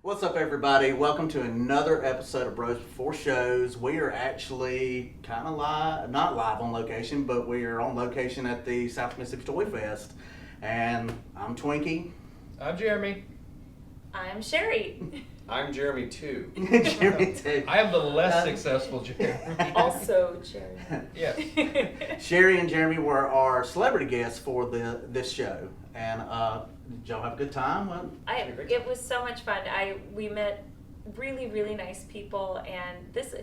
What's up, everybody? Welcome to another episode of Bros Before Shows. We are actually kind of live, not live on location, but we are on location at the South Mississippi Toy Fest. And I'm Twinkie. I'm Jeremy. I'm Sherri. I'm Jeremy too. Jeremy too. I am the less successful Jeremy. Also Jeremy. Yes. Sherri and Jeremy were our celebrity guests for this show. And did y'all have a good time? It was so much fun. We met really nice people, and this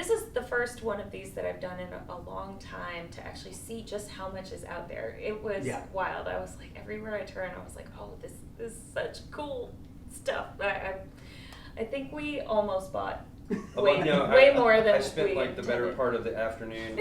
is the first one of these that I've done in a long time to actually see just how much is out there. It was wild. I was like, everywhere I turn, I was like, oh, this is such cool stuff. I think we almost bought way more than I spent we the better intended. part of the afternoon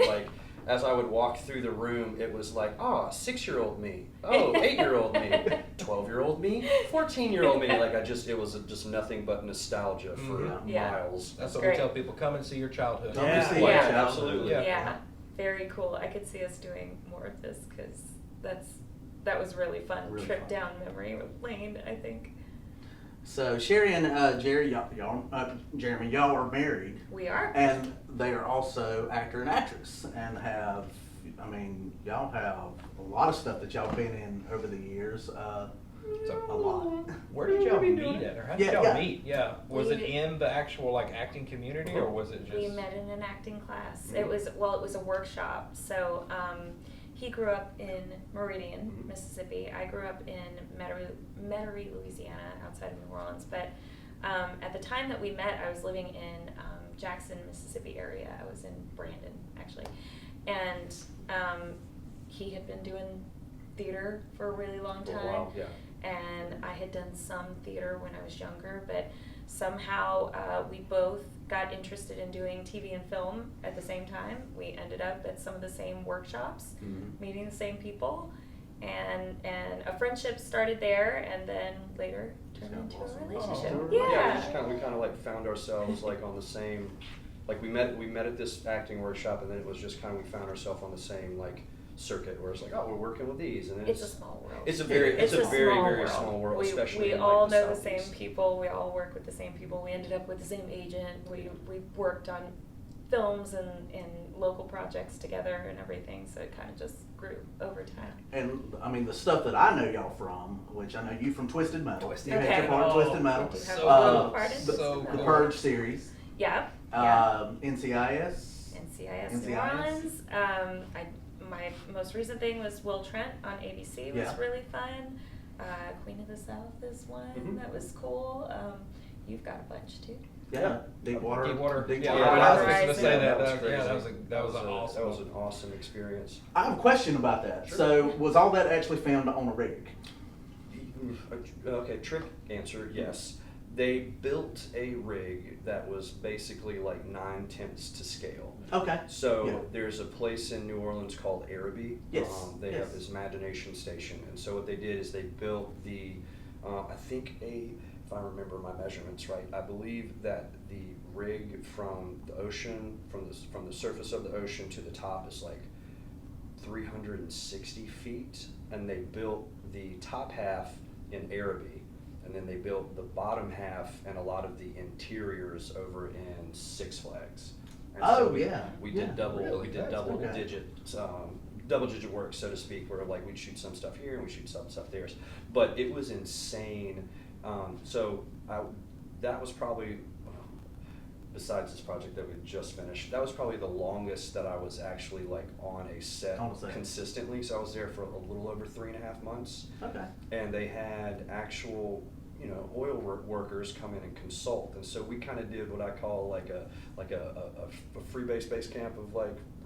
as I would walk through the room, it was like, 6-year-old me, 8-year-old me, 12-year-old me, 14-year-old me. It was just nothing but nostalgia for miles. That's what Great. we tell people. Come and see your childhood. Come and see your childhood. Absolutely. Yeah, very cool. I could see us doing more of this because that was really fun. Really Trip fun. down memory lane, I think. So Sherri and Jeremy, y'all are married. We are. And they are also actor and actress, and y'all have a lot of stuff that y'all been in over the years. A lot. Where did y'all meet at, or how did y'all Yeah. meet? Yeah, was it in the actual acting community, or was it just? We met in an acting class. It was a workshop. So he grew up in Meridian, Mississippi. I grew up in Metairie, Louisiana, outside of New Orleans. But at the time that we met, I was living in Jackson, Mississippi area. I was in Brandon, actually. And he had been doing theater for a really long time. For a while, yeah. And I had done some theater when I was younger, but somehow we both got interested in doing TV and film at the same time. We ended up at some of the same workshops, meeting the same people, and a friendship started there, and then later turned into a relationship. We kind of found ourselves on the same. We met at this acting workshop, and then it was just we found ourselves on the same circuit where it's we're working with these, and it's a small world. It's a very small world, we, especially we in all the know the Southeast. same people. We all work with the same people. We ended up with the same agent. We worked on films and local projects together and everything. So it kind of just grew over time. And the stuff that I know y'all from, which I know you from Twisted Metal. Twisted You had your part in Twisted Metal. We do have So a cool. little part in the, Twisted the Metal. Purge series. Yeah. NCIS. NCIS New Orleans. My most recent thing was Will Trent on ABC. It was really fun. Queen of the South is one that was cool. You've got a bunch too. Yeah, Deepwater. Yeah, Deepwater I was Horizon. fixing to say that. crazy. That was an awesome. That was an awesome experience. I have a question about that. Sure. So, was all that actually filmed on a rig? Okay, trick answer, yes. They built a rig that was basically 9/10 to scale. Okay. So there's a place in New Orleans called Araby. Yes. They have this imagination station, and so what they did is they built the, if I remember my measurements right, I believe that the rig from the ocean, from the surface of the ocean to the top is 360 feet, and they built the top half in Araby. And then they built the bottom half and a lot of the interiors over in Six Flags. And we did double digit work, so to speak, where we'd shoot some stuff here and we shoot some stuff there. But it was insane. That was probably, besides this project that we just finished, that was probably the longest that I was actually on a set consistently. So I was there for a little over 3.5 months. Okay. And they had actual oil workers come in and consult, and so we kind of did what I call a free base camp of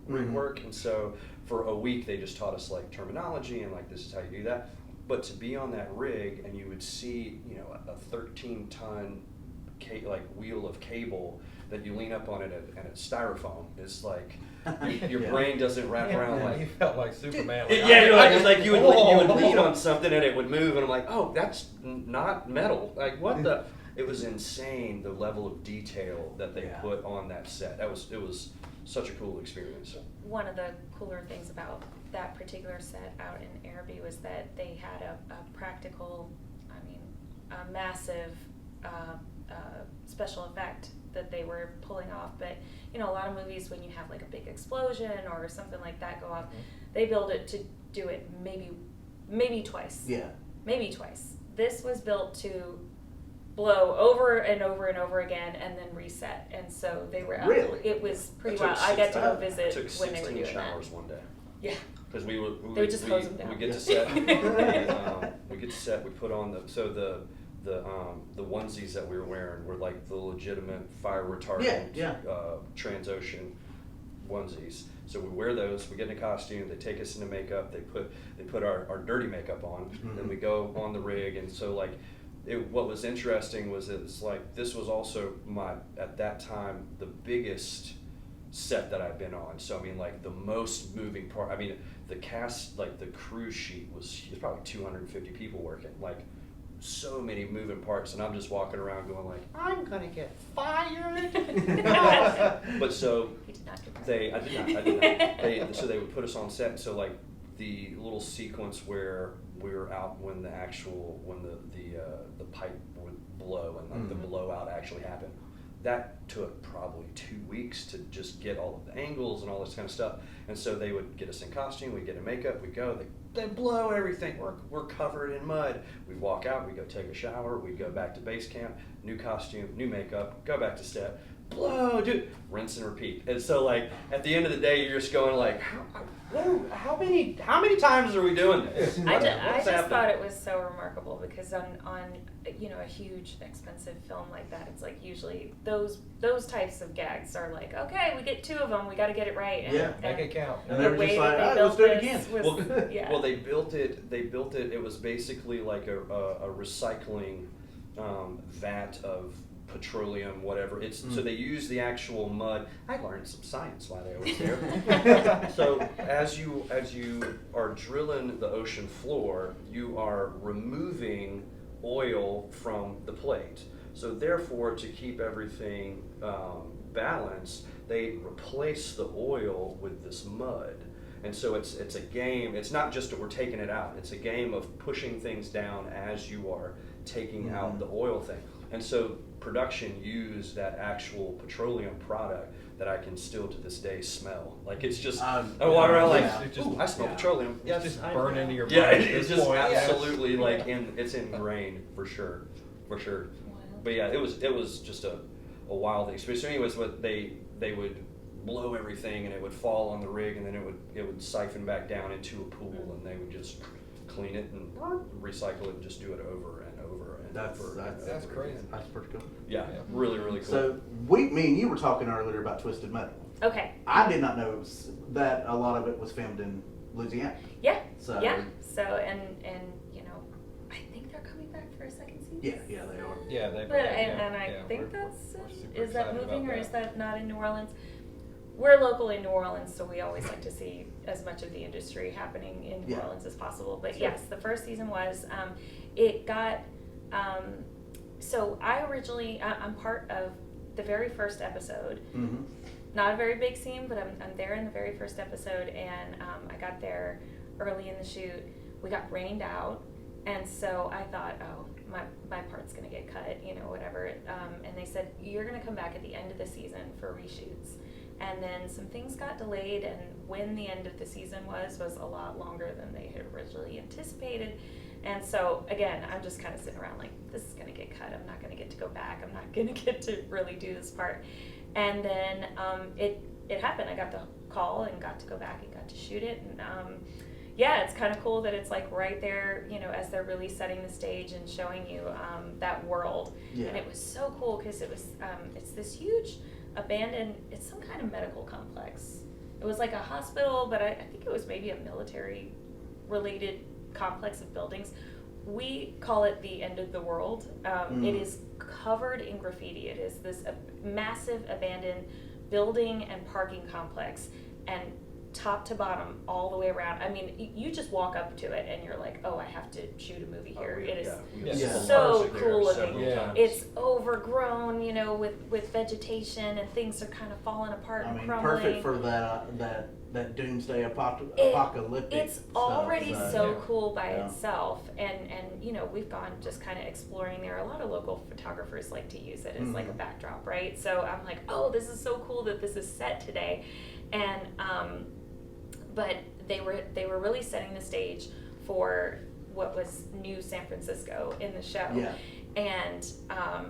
rig work. And so for a week they just taught us terminology and this is how you do that. But to be on that rig and you would see a 13-ton wheel of cable that you lean up on it and it's styrofoam, it's your brain doesn't wrap around You felt like Superman. You would lean on something and it would move, and I'm like, oh, that's not metal. What the? It was insane, the level of detail that they put on that set. It was such a cool experience. One of the cooler things about that particular set out in Araby was that they had a practical, a massive special effect that they were pulling off. But you know, a lot of movies, when you have like a big explosion or something like that go off, they build it to do it maybe twice. Yeah. Maybe twice. This was built to blow over and over and over again and then reset. And so they were out. Really? It was pretty It took wild. I got to go six- visit took when they were 16 doing showers that. one day. Yeah. Because They would just hose them down. We get to Yeah. set. We get to set. We put on the onesies that we were wearing were like the legitimate fire retardant Transocean onesies. So we wear those. We get in a costume. They take us into makeup. They put our dirty makeup on. Mm-hmm. Then we go on the rig. And so like, what was interesting was it's like this was also at that time the biggest set that I've been on. So I mean, like the most moving part. I mean, the cast, like the crew sheet was probably 250 people working. Like so many moving parts, and I'm just walking around going like, I'm gonna get fired. But so You did not get that. I did not. So they would put us on set. So like the little sequence where we were out when the pipe would blow and like the blowout actually happened. That took probably 2 weeks to just get all of the angles and all this kind of stuff. And so they would get us in costume, we'd get in makeup, we'd go, they blow everything. We're covered in mud. We walk out, we go take a shower, we go back to base camp, new costume, new makeup, go back to set, blow, dude, rinse and repeat. And so like at the end of the day, you're just going like, how many times are we doing this? I What's just happening? thought it was so remarkable because on you know, a huge expensive film like that, it's like usually those types of gags are like, okay, we get 2 of them, we got to get it right. And, Yeah. Make it count. And they the were way just that like, they "All right, let's built do it this again." was- yeah. Well, they built it. It was basically like a recycling vat of petroleum, whatever. So they use the actual mud. I learned some science while I was there. So as you are drilling the ocean floor, you are removing oil from the plate. So therefore, to keep everything balanced, they replace the oil with this mud. And so it's a game. It's not just that we're taking it out. It's a game of pushing things down as you are taking out the oil thing. And so production used that actual petroleum product that I can still to this day smell. Like it's just, I walk around like, It just- ooh, I smell yeah. petroleum. It's Yes, just I burn know. into your Yeah, brain at it's this just point. absolutely like Yeah. it's ingrained for sure. Wild. But yeah, it was just a wild experience. So anyways, what they would blow everything and it would fall on the rig and then it would siphon back down into a pool and they would just clean it and recycle it and just do it over and over and over. That's crazy. That's pretty cool. Yeah, Yeah. really, really cool. So me and you were talking earlier about Twisted Metal. Okay. I did not know that a lot of it was filmed in Louisiana. Yeah. So So and you know, I think they're coming back for a second season. yeah, they are. Yeah, they. But I think we're that's super is that excited moving about or is that not in New Orleans? We're local in New Orleans, so we always like to see as much of the industry happening in New Yeah. Orleans as possible. But Sure. yes, the first season was. It got. So I originally I'm part of the very first episode. Mm-hmm. Not a very big scene, but I'm there in the very first episode, and I got there early in the shoot. We got rained out, and so I thought, oh, my part's gonna get cut, you know, whatever. And they said, you're gonna come back at the end of the season for reshoots. And then some things got delayed, and when the end of the season was a lot longer than they had originally anticipated. And so again, I'm just kind of sitting around like, this is gonna get cut. I'm not gonna get to go back. I'm not gonna get to really do this part. And then it happened. I got the call and got to go back and got to shoot it. And yeah, it's kind of cool that it's like right there, you know, as they're really setting the stage and showing you that world. Yeah. And it was so cool because it was it's this huge abandoned, it's some kind of medical complex. It was like a hospital, but I think it was maybe a military related complex of buildings. We call it the end of the world. It is covered in graffiti. It is this massive abandoned building and parking complex, and top to bottom, all the way around. I mean, you just walk up to it and you're like, oh, I have to shoot a movie here. It is so cool looking. Yeah. It's overgrown, you know, with vegetation, and things are kind of falling apart and crumbling. Perfect for that doomsday apocalyptic. It's stuff, already so Yeah. cool by itself, and you know, we've gone just kind of exploring there. A lot of local photographers like to use it as like a backdrop, right? So I'm like, oh, this is so cool that this is set today, and but they were really setting the stage for what was new San Francisco in the show. Yeah. And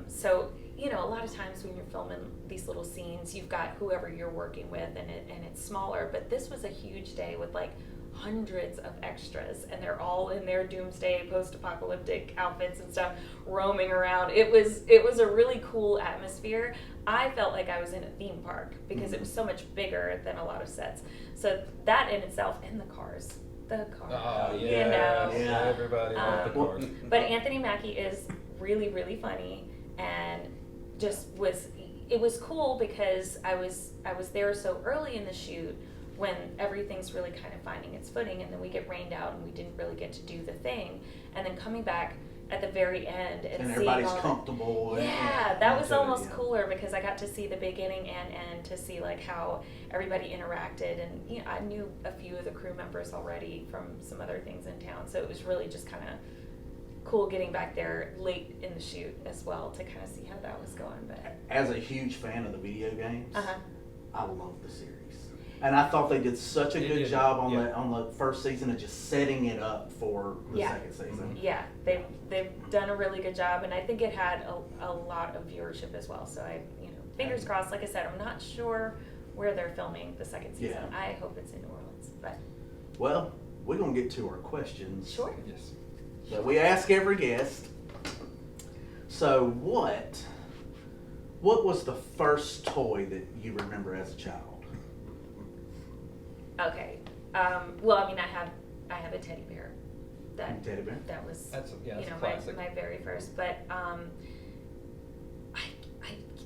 so, you know, a lot of times when you're filming these little scenes, you've got whoever you're working with, and it's smaller. But this was a huge day with like hundreds of extras, and they're all in their doomsday post-apocalyptic outfits and stuff, roaming around. It was a really cool atmosphere. I felt like I was in a theme park because it was so much bigger than a lot of sets. So that in itself, and the cars. Oh, you yeah. know. Yeah. Everybody loved the cars. But Anthony Mackie is really, really funny, and it was cool because I was there so early in the shoot when everything's really kind of finding its footing, and then we get rained out and we didn't really get to do the thing, and then coming back at the very end and seeing everybody's all comfortable. yeah, that was almost cooler because I got to see the beginning and end, to see like how everybody interacted, and you know, I knew a few of the crew members already from some other things in town, so it was really just kind of cool getting back there late in the shoot as well to kind of see how that was going. But As a huge fan of the video games, uh-huh. I love the series. And I thought they did such a good job on the first season of just setting it up for the second season. Yeah, they've done a really good job, and I think it had a lot of viewership as well. So fingers crossed. Like I said, I'm not sure where they're filming the second season. Yeah. I hope it's in New Orleans, but Well, we're gonna get to our questions. sure. Yes. That we ask every guest. So what was the first toy that you remember as a child? Okay. Well, I mean, I have a teddy bear. Teddy bear? That was That's a my, classic. my very first. But I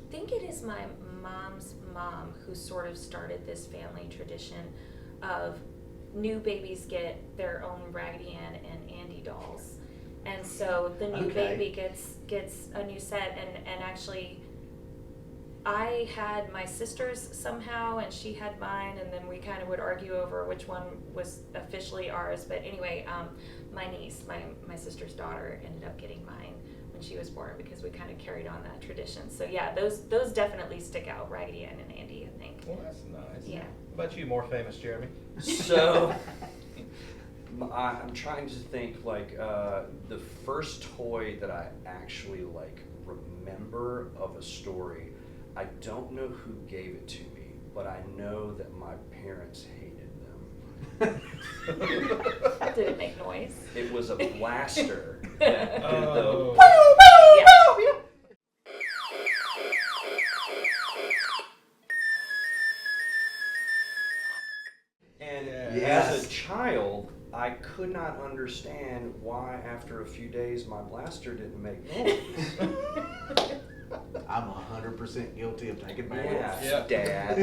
think it is my mom's mom who sort of started this family tradition of new babies get their own Raggedy Ann and Andy dolls, and so the new baby gets a new set, and actually I had my sister's somehow, and she had mine, and then we kind of would argue over which one was officially ours. But anyway, my niece, my sister's daughter, ended up getting mine when she was born because we kind of carried on that tradition. So yeah, those definitely stick out, Raggedy Ann and Andy, I think. Well, that's nice. Yeah. What about you, more famous Jeremy? So, I'm trying to think, like, the first toy that I actually, like, remember of a story, I don't know who gave it to me, but I know that my parents hated them. Did it make noise? It was a blaster that did Oh. Yeah. And Yes. as a child, I could not understand why after a few days my blaster didn't make noise. I'm 100% guilty of taking back. Yeah. Dad.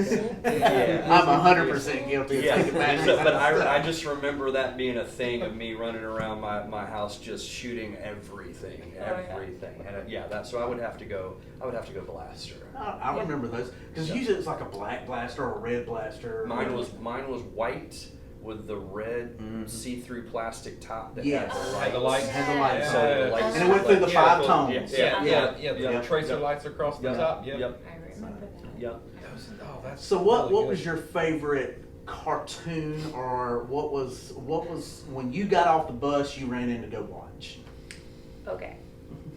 I'm 100% guilty of taking back. But I just remember that being a thing of me running around my house just shooting everything. And so I would have to go blaster. I remember those because usually it's like a black blaster or a red blaster. Mine was white with the red see-through plastic top that Yes. had the lights. Had the lights. So Yeah. the lights And it went through the Yeah, 5 tones. Yeah, the Yep. tracer lights across the top. Yep. I remember that. Yep. Oh, that's So what really was good. your favorite cartoon, or what was when you got off the bus you ran in to go watch? Okay,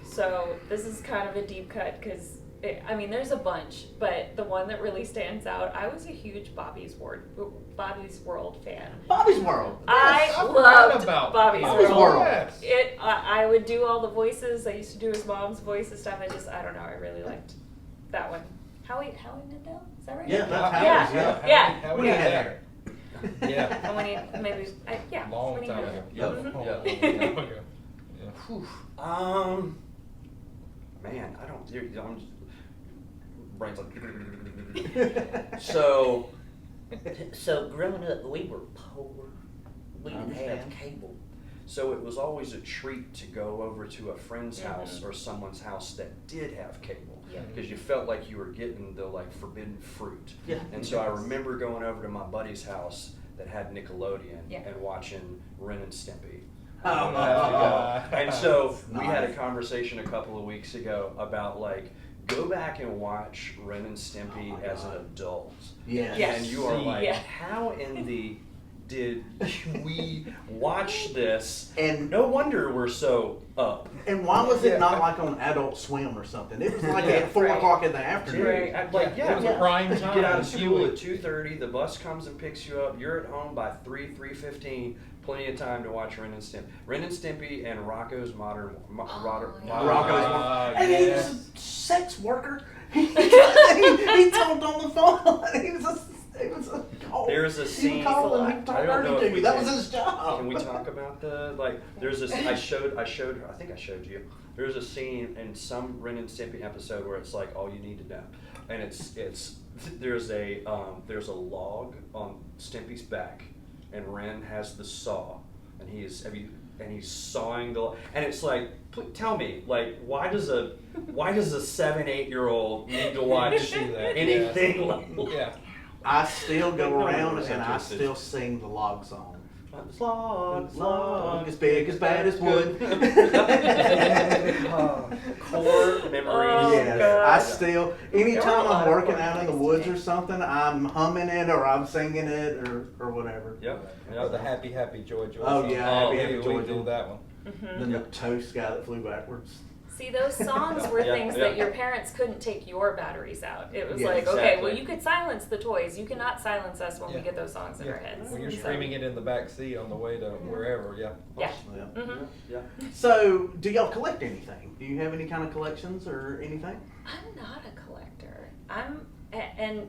so this is kind of a deep cut because there's a bunch, but the one that really stands out, I was a huge Bobby's World fan. Bobby's World. I I forgot loved about Bobby's Bobby's World. World. Yes. I would do all the voices. I used to do his mom's voice and stuff. I don't know. I really liked that one. Howie Mandel? Is that right? Yeah, that's Yeah. Howie's, Yeah. How When we he had had that. Yeah. And when he maybe Long when he time had ago. it. Yep. Mhm. Yeah. Yep. Yeah. Man, I don't. I'm just, brain's like. So, So growing up, we were poor. We I didn't have understand. cable. So it was always a treat to go over to a friend's Mhm. house or someone's house that did have cable. Yeah. Because you felt like you were getting the like forbidden fruit. Yeah. And so I remember going over to my buddy's house that had Nickelodeon Yeah. and watching Ren and Stimpy. Oh. And so we had a Nice. conversation a couple of weeks ago about like, go back and watch Ren and Stimpy Oh my as God. an adult. Yes. Yes. And you are like, Yeah. how in the did we watch this? And No wonder we're so up. and why was Yeah. it not like on Adult Swim or something? It was like Yeah. at 4 Right. o'clock in the Dude, afternoon. It was a prime You time. get out of school viewing. at 2:30, the bus comes and picks you up, you're at home by 3:15, plenty of time to watch Ren and Stimpy. Ren and Stimpy and Rocco's Modern yeah. Rocco's Ah, and he yes. was a sex worker. he talked on the phone. He was a call. There's a He scene- would call and he'd I talk don't know dirty if to we me. That can- was his job. Can we talk about the like? There's this. I showed her. I think I showed you. There's a scene in some Ren and Stimpy episode where it's like all you need to know, and it's there's a log on Stimpy's back, and Ren has the saw, and he's sawing the, and it's like, tell me, like, why does a 7-8-year-old need to watch See that, anything yeah. like? Yeah. I still go No one around was and I interested. still sing the log song. Log, As big as bad as wood. Core memories. Oh, Yes, God. I still, anytime There were a lot I'm of working fun out in the things woods to or do. something, I'm humming it or I'm singing it or whatever. Yep. Or the happy, happy, joy, joy. Oh, song. yeah, Happy, Happy, we Joy, do Joy. that one. Then the toast guy that flew backwards. See, those songs were Yeah, things yeah. that your parents couldn't take your batteries out. It was Yeah, like, okay, exactly. well, you could silence the toys. You cannot silence us when we Yeah. get those songs in Yeah. our heads. When you're So- screaming it in the back seat on the way to wherever, yeah. Yeah. Yeah. Mhm. Yeah. So, do y'all collect anything? Do you have any kind of collections or anything? I'm not a collector.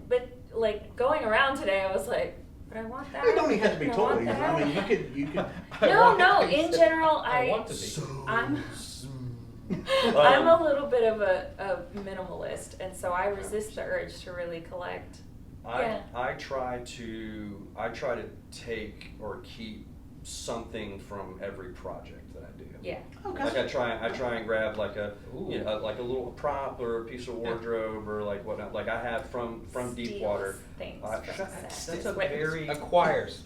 But like going around today, I was like, but I want that. It don't even have to be and I want toys. that. I mean, you could. I No, want no. to be- In general, I want to be. I'm I'm a little bit of a minimalist, and so I resist the urge to really collect. Yeah. I try to take or keep something from every project that I do. Yeah. Okay. Like I try and grab like a Ooh. like a little prop or a piece of wardrobe or like whatnot. Like I have from Deepwater. Steals things from That's sets. a Wait. very Acquires.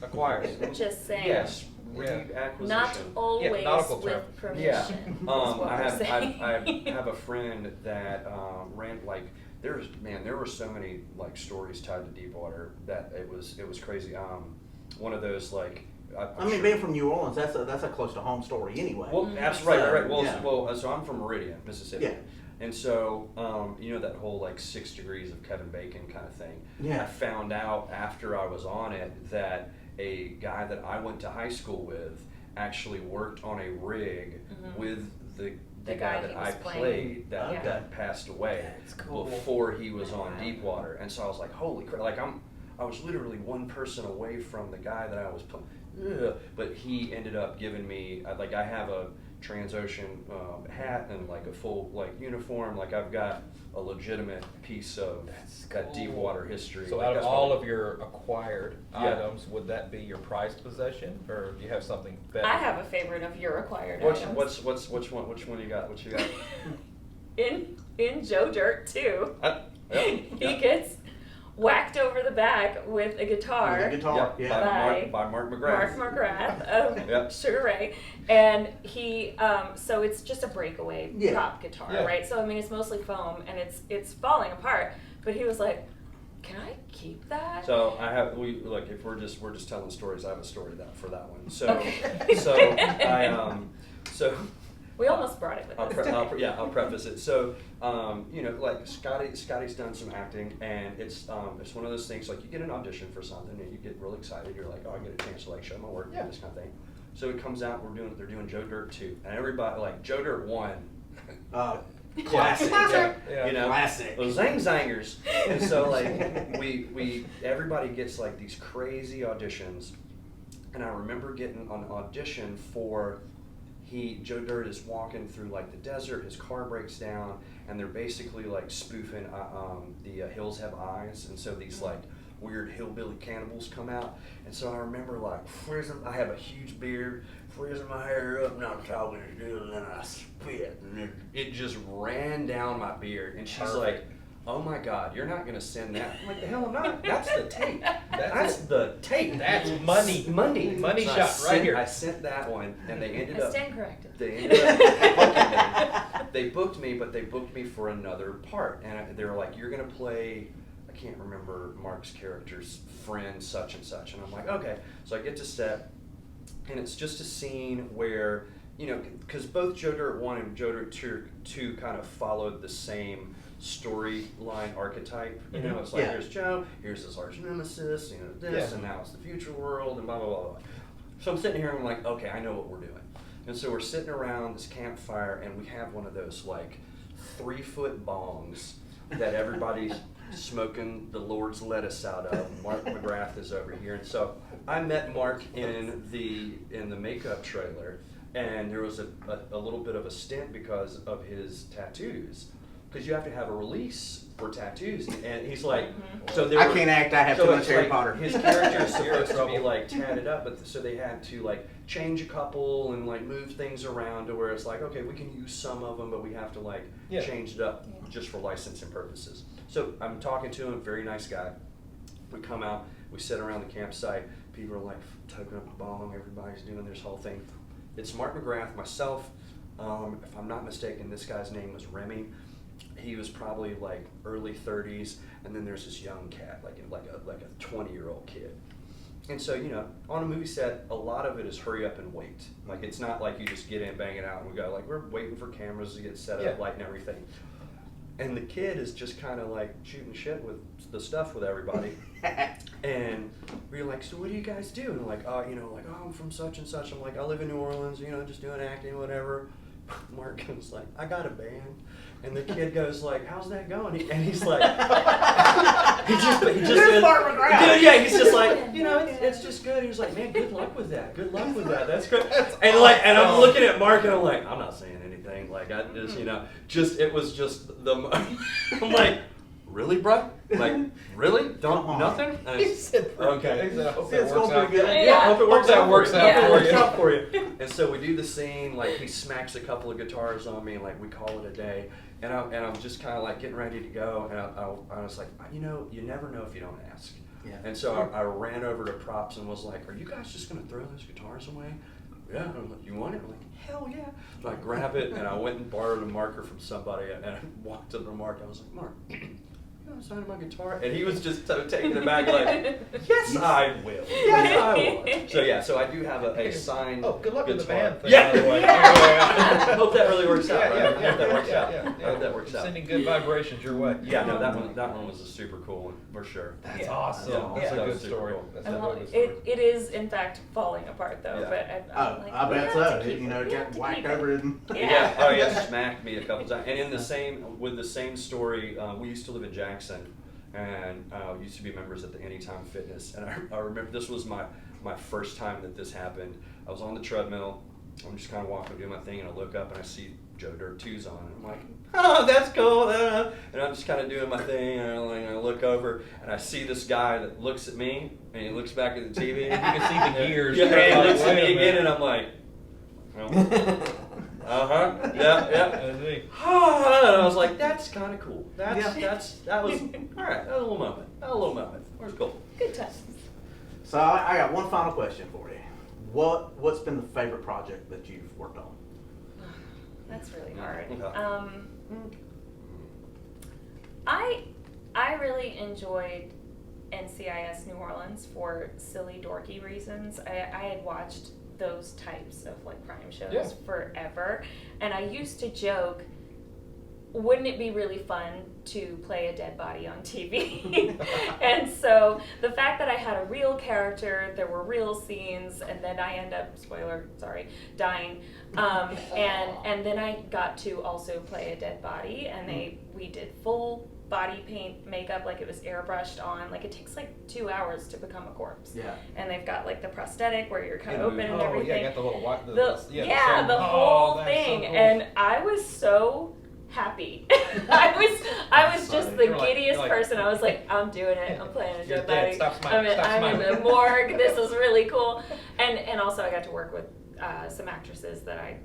Just saying. yes Yeah. reacquisition. Not always nautical term. with permission. Yeah. is what I we're have saying. I have a friend that ran like there were so many like stories tied to Deepwater that it was crazy. One of those like I mean, being from New Orleans, that's a close to home story anyway. well, absolutely right. Well, Yeah. so I'm from Meridian, Mississippi. Yeah. And so, you know that whole like 6 degrees of Kevin Bacon kind of thing. Yeah. I found out after I was on it that a guy that I went to high school with actually worked on a rig Mhm. with the The guy guy that he I was playing. played that, Yeah. that passed away That's cool. before he was on Deepwater. And so I was like, holy crap! Like I was literally one person away from the guy that I was playing. But he ended up giving me like I have a Transocean hat and like a full like uniform. Like I've got a legitimate piece of that cool. Deepwater history. So Like, out of that's all what- of your acquired Yeah. items, would that be your prized possession, or do you have something better? I have a favorite of your acquired which items. which one you got? What you got? in Joe Dirt too. Yeah, He yeah. gets whacked over the back with a guitar. With a guitar. Yeah, Yeah. By by Mark McGrath. Mark McGrath of Yeah. Sugar Ray, and he so it's just a breakaway Yeah. prop guitar, Yeah. right? So I mean it's mostly foam and it's falling apart. But he was like, "Can I keep that?" So I have if we're just telling stories. I have a story for that one. So Okay. so we almost brought it with us. I'll preface it. So, like Scotty's done some acting, and it's one of those things like you get an audition for something and you get real excited. You're like, oh, I get a chance to like show my work, Yeah. this kind of thing. So it comes out, they're doing Joe Dirt 2, and everybody like Joe Dirt 1. Classic. Yeah. You know, Classic. those zangers. And so like we everybody gets like these crazy auditions, and I remember getting an audition for. Joe Dirt is walking through like the desert, his car breaks down, and they're basically like spoofing the Hills Have Eyes, and so these like weird hillbilly cannibals come out. And so I remember like frizzing, I have a huge beard, frizzing my hair up, and I'm talking to dude, and then I spit, and it just ran down my beard. And she's like, oh my God, you're not gonna send that. I'm like, the hell I'm not. That's the tape. That's the tape. That's money. Money So shot right here. I sent that one, and they ended I up. stand corrected. They ended up booking me. They booked me, but they booked me for another part, and they were like, "You're gonna play." I can't remember Mark's character's friend, such and such, and I'm like, "Okay." So I get to set, and it's just a scene where, you know, because both Joe Dirt 1 and Joe Dirt 2 kind of followed the same storyline archetype. You know, it's like, Yeah. here's Joe, here's his arch nemesis, you know, this, Yeah. and now it's the future world, and blah, blah, blah, blah. So I'm sitting here and I'm like, okay, I know what we're doing. And so we're sitting around this campfire, and we have one of those like 3-foot bongs that everybody's smoking the Lord's lettuce out of. Mark McGrath is over here, and so I met Mark in the makeup trailer, and there was a little bit of a stint because of his tattoos, because you have to have a release for tattoos, and he's like, so there I were- can't act. I have so too much it's Harry like Potter. His character is You're in supposed to be trouble. like tatted up, but so they had to like change a couple and like move things around to where it's like, okay, we can use some of them, but we have to like Yeah. change it up just for licensing purposes. So I'm talking to him, very nice guy. We come out, we sit around the campsite. People are like toking up a bong. Everybody's doing this whole thing. It's Mark McGrath, myself. If I'm not mistaken, this guy's name was Remy. He was probably like early 30s, and then there's this young cat, like a 20-year-old kid. And so, you know, on a movie set, a lot of it is hurry up and wait. Like, it's not like you just get in, bang it out, and we go. Like, we're waiting for cameras to get set up, Yeah. light and everything. And the kid is just kind of like shooting shit with the stuff with everybody. And we were like, so what do you guys do? And like, oh, you know, like, oh, I'm from such and such. I'm like, I live in New Orleans, you know, just doing acting, whatever. Mark goes like, I got a band. And the kid goes like, how's that going? And he's like, he just Here's Mark McGrath. Dude, yeah, he's just like, you know, it's just good. He was like, man, good luck with that. Good luck with that. That's good. And like, and I'm looking at Mark and I'm like, I'm not saying anything. Like, I just, you know, it was just I'm like, really, bro? Like, really? Don't Come on. nothing? And He said, okay. He said, I hope It's that going works out. pretty good. Yeah, I hope it works out. Works out Yeah. for Works you. out for you. And so we do the scene, like he smacks a couple of guitars on me, and like we call it a day. And I'm just kind of like getting ready to go, and I was like, you know, you never know if you don't ask. Yeah. And so I ran over to props and was like, are you guys just gonna throw those guitars away? Yeah. I'm like, you want it? I'm like, hell yeah. So I grab it, and I went and borrowed a marker from somebody, and I walked up to Mark. I was like, Mark, you want to sign my guitar? And he was just so taken aback, like, yes, I will. Yes, I will. So yeah, so I do have a signed Oh, good luck with the guitar. band thing, Yeah. by the way. I hope that really works out, right? Yeah, I hope that works out. yeah, I hope that works out. Sending good vibrations your way. Yeah, no, that one was a super cool one, for sure. That's Yeah. awesome. Yeah. That's Yeah. a good Super story. cool. That's I a love really it. good story. It is in fact falling apart though, Yeah. but I'm like, I we bet have so. to keep You know, it. We get have to whacked keep it. over and Yeah. Oh yeah, smacked me a couple times. And in the same story, we used to live in Jackson, and we used to be members at the Anytime Fitness. And I remember this was my first time that this happened. I was on the treadmill. I'm just kind of walking, doing my thing, and I look up and I see Joe Dirt 2's on, and I'm like, oh, that's cool. And I'm just kind of doing my thing, and I look over, and I see this guy that looks at me, and he looks back at the TV. You can see the gears. Yeah, and he looks at Wait a me again, minute. and I'm like, uh-huh, yeah. That's me. And I was like, that's kind of cool. That was, all right, that was a little moment. That was a little moment. It was cool. Good times. So I got one final question for you. What's been the favorite project that you've worked on? That's really hard. Okay. I really enjoyed NCIS New Orleans for silly, dorky reasons. I had watched those types of like crime shows Yeah. forever, and I used to joke, wouldn't it be really fun to play a dead body on TV? And so the fact that I had a real character, there were real scenes, and then I end up, dying, and then I got to also play a dead body, and we did full body paint makeup, like it was airbrushed on, like it takes like 2 hours to become a corpse. Yeah. And they've got like the prosthetic where you're cut Yeah, open and Oh, everything. yeah, you got the little white. The whole that's thing, so cool. and I was so happy. I was just funny. the You're like- giddiest you're like- person. I was like, I'm doing it. I'm playing a You're dead dead. body. Stop smiling. Stop I'm in smiling. the morgue. This is really cool. And also I got to work with some actresses that I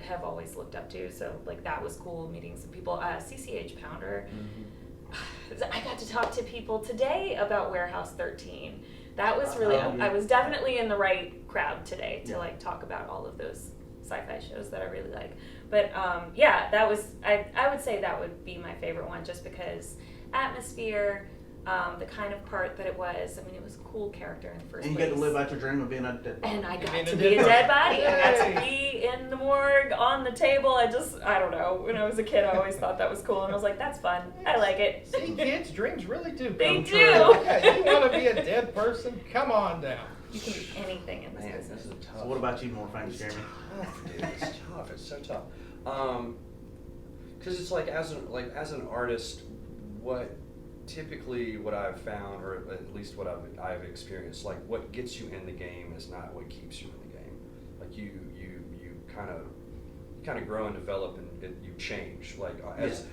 have always looked up to. So like that was cool, meeting some people. CCH Pounder. I got to talk to people today about Warehouse 13. That was really, I was definitely in the right crowd today to like talk about all of those sci-fi shows that I really like. But yeah, that was, I would say that would be my favorite one, just because atmosphere, the kind of part that it was. I mean, it was a cool character in the first And you place. get to live out your dream of being a dead body. And I got being to a be dead a dead person. body. I got to Yay. be in the morgue, on the table. I don't know. When I was a kid, I always thought that was cool. And I was like, that's fun. I like it. See, kids' dreams really do They come do. true. Yeah, you want to be a dead person? Come on down. You can be anything in this Man, this business. is tough. So what about you, more famous Jeremy? Tough, dude. It's tough. It's so tough. Because it's like as an artist, what I've found, or at least what I've experienced, like what gets you in the game is not what keeps you in the game. Like you kind of grow and develop, and you change. Like as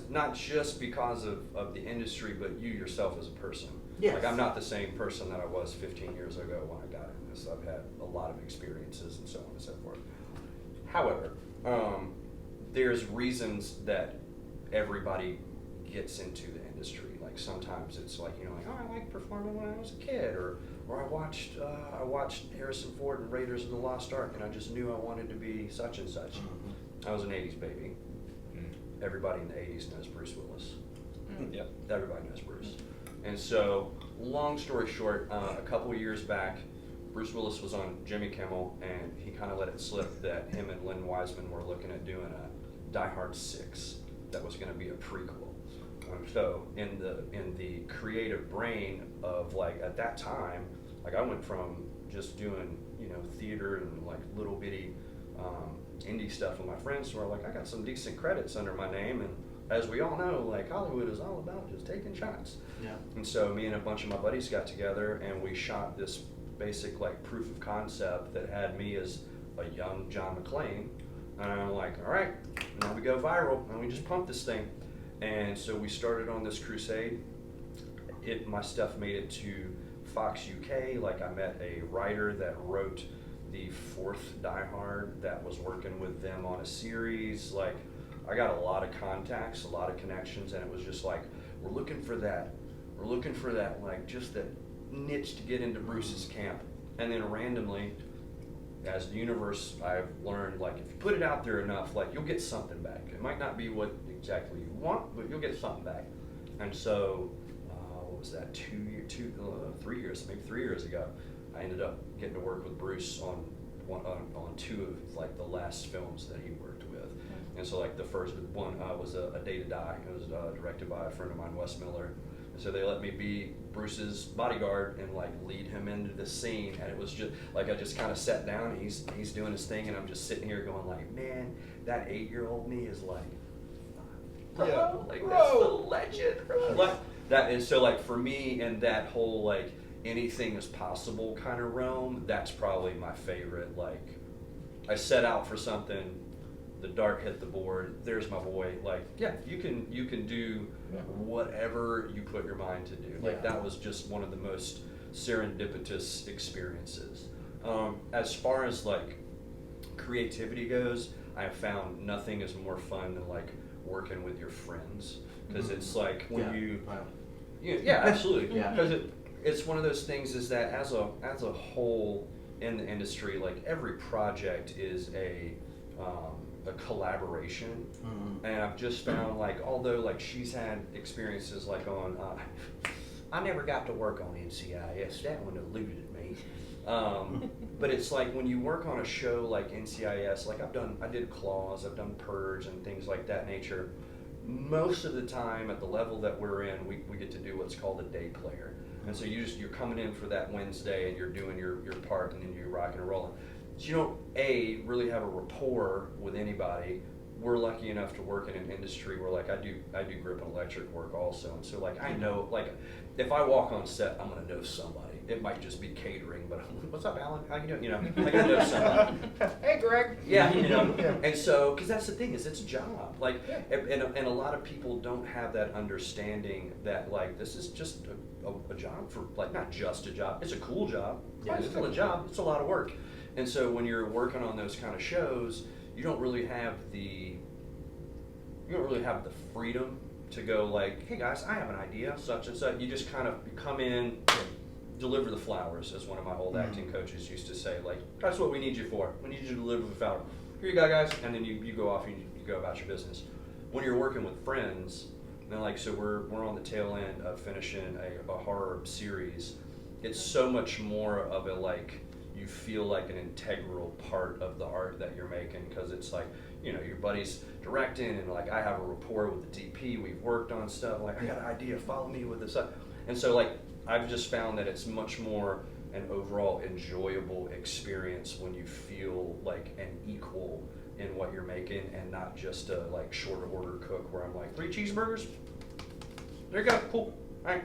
not just because of the industry, but you yourself as a person. Yes. Like I'm not the same person that I was 15 years ago when I got in this. I've had a lot of experiences and so on and so forth. However, there's reasons that everybody gets into the industry. Like sometimes it's like, like, oh, I like performing when I was a kid, or I watched Harrison Ford in Raiders of the Lost Ark, and I just knew I wanted to be such and such. I was an 80s baby. Everybody in the 80s knows Bruce Willis. Yep. Everybody knows Bruce. And so, long story short, a couple of years back, Bruce Willis was on Jimmy Kimmel, and he kind of let it slip that him and Lynn Wiseman were looking at doing a Die Hard 6 that was going to be a prequel. So in the creative brain of like at that time, like I went from just doing theater and like little bitty indie stuff with my friends, where like I got some decent credits under my name, and as we all know, like Hollywood is all about just taking shots. Yeah. And so me and a bunch of my buddies got together and we shot this basic like proof of concept that had me as a young John McClane. And I'm like, all right, now we go viral and we just pump this thing. And so we started on this crusade. My stuff made it to Fox UK. Like I met a writer that wrote the fourth Die Hard that was working with them on a series. Like I got a lot of contacts, a lot of connections, and it was just like, we're looking for that, like just that niche to get into Bruce's camp. And then randomly, as the universe, I've learned, like if you put it out there enough, like you'll get something back. It might not be what exactly you want, but you'll get something back. And so, what was that, 3 years, maybe 3 years ago, I ended up getting to work with Bruce on two of like the last films that he worked with. And so like the first one was A Day to Die. It was directed by a friend of mine, Wes Miller. And so they let me be Bruce's bodyguard and like lead him into the scene. And it was just like, I just kind of sat down and he's doing his thing, and I'm just sitting here going like, man, that 8-year-old me is like, bro, like that's the legend, bro. Like, that is so like for me in that whole like anything is possible kind of realm, that's probably my favorite. Like I set out for something, the dart hit the board, there's my boy. Like, yeah, you can do whatever you put your mind to do. Like that was just one of the most serendipitous experiences. As far as like creativity goes, I have found nothing is more fun than like working with your friends, because it's like when yeah, absolutely. Yeah. Because it's one of those things is that as a whole in the industry, like every project is a collaboration. And I've just found like, although like she's had experiences like on I never got to work on NCIS, that one eluded me. But it's like when you work on a show like NCIS, like I did Claws, I've done Purge and things like that nature. Most of the time at the level that we're in, we get to do what's called a day player. And so you're coming in for that Wednesday and you're doing your part, and then you're rocking and rolling. So you don't really have a rapport with anybody, we're lucky enough to work in an industry where like I do grip and electric work also, and so like I know, like if I walk on set, I'm gonna know somebody. It might just be catering, but I'm like, what's up, Alan? How you doing? You know, I gotta know somebody. Hey, Greg. Yeah, you know, Yeah. and so, because that's the thing, is it's a job. Like, Yeah. and a lot of people don't have that understanding that like this is just a job for, like, not just a job. It's a cool job. Yeah, It's still a job. It's a lot of work. And so when you're working on those kind of shows, you don't really have the freedom to go like, hey guys, I have an idea, such and such. You just kind of come in, deliver the flowers, as one of my old acting coaches used to say. Like, that's what we need you for. We need you to deliver the flower. Here you go, guys, and then you go off and you go about your business. When you're working with friends, and like, so we're on the tail end of finishing a horror series. It's so much more of a like, you feel like an integral part of the art that you're making, because it's like, you know, your buddy's directing, and like I have a rapport with the DP. We've worked on stuff. Like, I got an idea. Follow me with this. And so like I've just found that it's much more an overall enjoyable experience when you feel like an equal in what you're making, and not just a like short order cook where I'm like, 3 cheeseburgers. There you go. Cool. All right.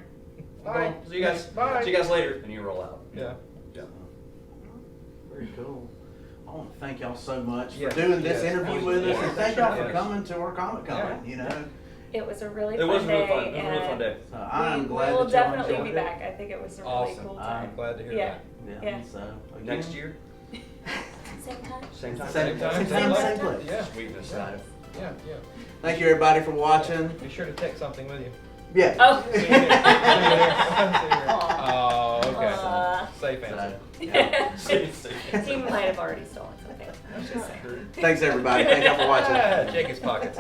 Bye. See you guys. Bye. See you guys later. And you roll out. Yeah. Yeah. Very cool. I want to thank y'all so much for Yes, doing this yes, interview with us, yes, and thank y'all for yes. coming to our Comic Con. Yeah. You know, It was a really It fun was day. real fun. It was a real fun and day. so I'm glad we will that y'all definitely enjoyed be it. back. I think it was a really Awesome. cool I'm time. I'm glad to hear Yeah. that. Yeah. Yeah. So again, Next year, Same time. same time. Same time, same place. Yeah. Sweetness. So, Yeah, yeah. thank you everybody for watching. Be sure to take something with you. Yeah. Oh. See you there. Oh, okay. Aw. Safe answer. So, yeah. He might have already stolen something. I was just saying. Thanks everybody. Thank y'all for watching. Check his pockets.